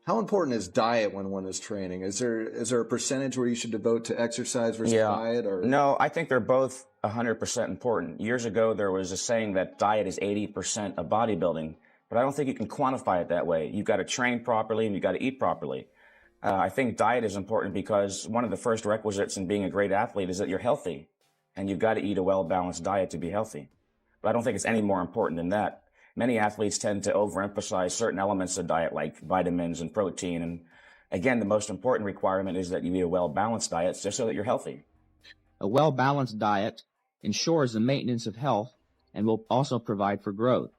How important is diet when one is training? Is there a percentage where you should devote to exercise versus Yeah. diet, or? No, I think they're both 100% important. Years ago, there was a saying that diet is 80% of bodybuilding, but I don't think you can quantify it that way. You've got to train properly and you've got to eat properly. I think diet is important because one of the first requisites in being a great athlete is that you're healthy, and you've got to eat a well-balanced diet to be healthy. But I don't think it's any more important than that. Many athletes tend to overemphasize certain elements of diet like vitamins and protein. And again, the most important requirement is that you eat a well-balanced diet just so that you're healthy. A well-balanced diet ensures the maintenance of health and will also provide for growth.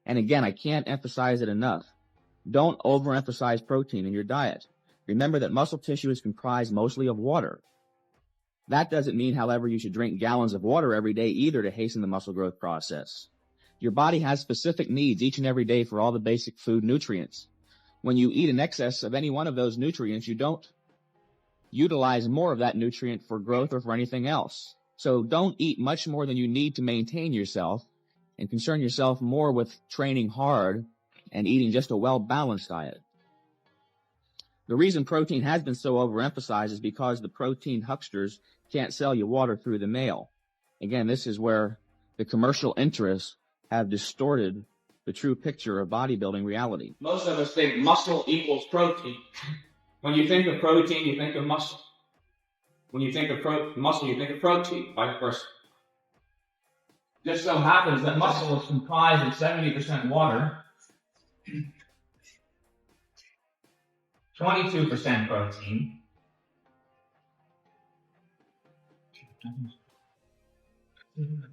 And again, I can't emphasize it enough. Don't overemphasize protein in your diet. Remember that muscle tissue is comprised mostly of water. That doesn't mean, however, you should drink gallons of water every day either to hasten the muscle growth process. Your body has specific needs each and every day for all the basic food nutrients. When you eat in excess of any one of those nutrients, you don't utilize more of that nutrient for growth or for anything else. So don't eat much more than you need to maintain yourself, and concern yourself more with training hard and eating just a well-balanced diet. The reason protein has been so overemphasized is because the protein hucksters can't sell you water through the mail. Again, this is where the commercial interests have distorted the true picture of bodybuilding reality. Most of us think muscle equals protein. When you think of protein, you think of muscle. When you think of muscle, you think of protein, vice versa. Just so happens that muscle is comprised of 70% water, 22% protein,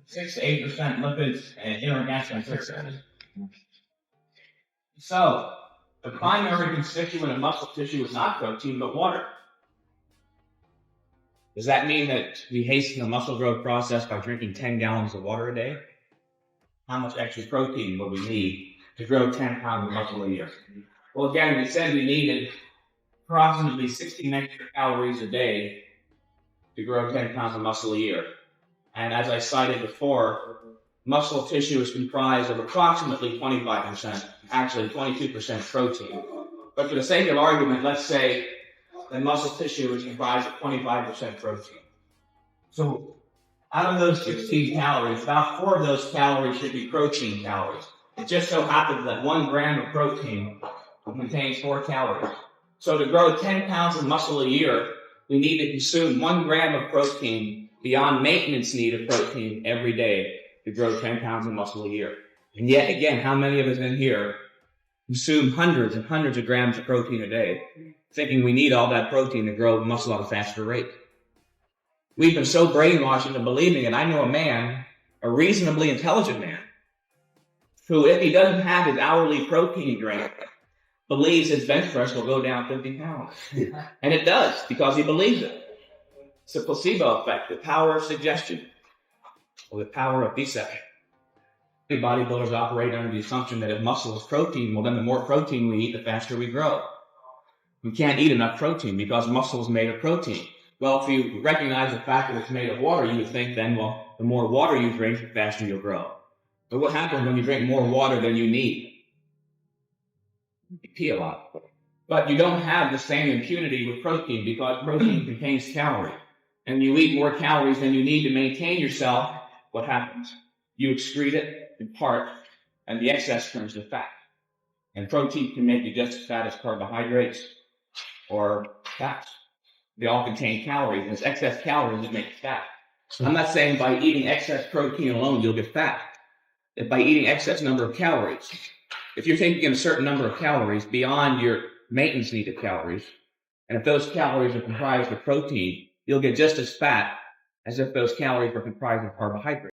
6 to 8% lipids, and inorganic matter. So, the primary constituent of muscle tissue is not protein, but water. Does that mean that we hasten the muscle growth process by drinking 10 gallons of water a day? How much extra protein will we need to grow 10 pounds of muscle a year? Well, again, we said we needed approximately 16 extra calories a day to grow 10 pounds of muscle a year. And as I cited before, muscle tissue is comprised of approximately 25%, actually 22% protein. But for the sake of argument, let's say that muscle tissue is comprised of 25% protein. So out of those 16 calories, about 4 of those calories should be protein calories. It just so happens that 1 gram of protein contains 4 calories. So to grow 10 pounds of muscle a year, we need to consume 1 gram of protein beyond maintenance need of protein every day to grow 10 pounds of muscle a year. And yet again, how many of us in here consume hundreds and hundreds of grams of protein a day, thinking we need all that protein to grow muscle at a faster rate? We've been so brainwashed into believing it. I know a man, a reasonably intelligent man, who, if he doesn't have his hourly protein drink, believes his bench press will go down 50 pounds. And it does, because he believes it. It's a placebo effect, the power of suggestion, or the power of deception. Bodybuilders operate under the assumption that if muscle is protein, well then the more protein we eat, the faster we grow. We can't eat enough protein because muscle is made of protein. Well, if you recognize the fact that it's made of water, you would think then, well, the more water you drink, the faster you'll grow. But what happens when you drink more water than you need? You pee a lot. But you don't have the same impunity with protein because protein contains calories. And you eat more calories than you need to maintain yourself, what happens? You excrete it in part, and the excess turns to fat. And protein can make you just as fat as carbohydrates or fats. They all contain calories, and it's excess calories that make you fat. I'm not saying by eating excess protein alone you'll get fat. If by eating excess number of calories. If you're taking in a certain number of calories beyond your maintenance needed calories, and if those calories are comprised of protein, you'll get just as fat as if those calories were comprised of carbohydrates.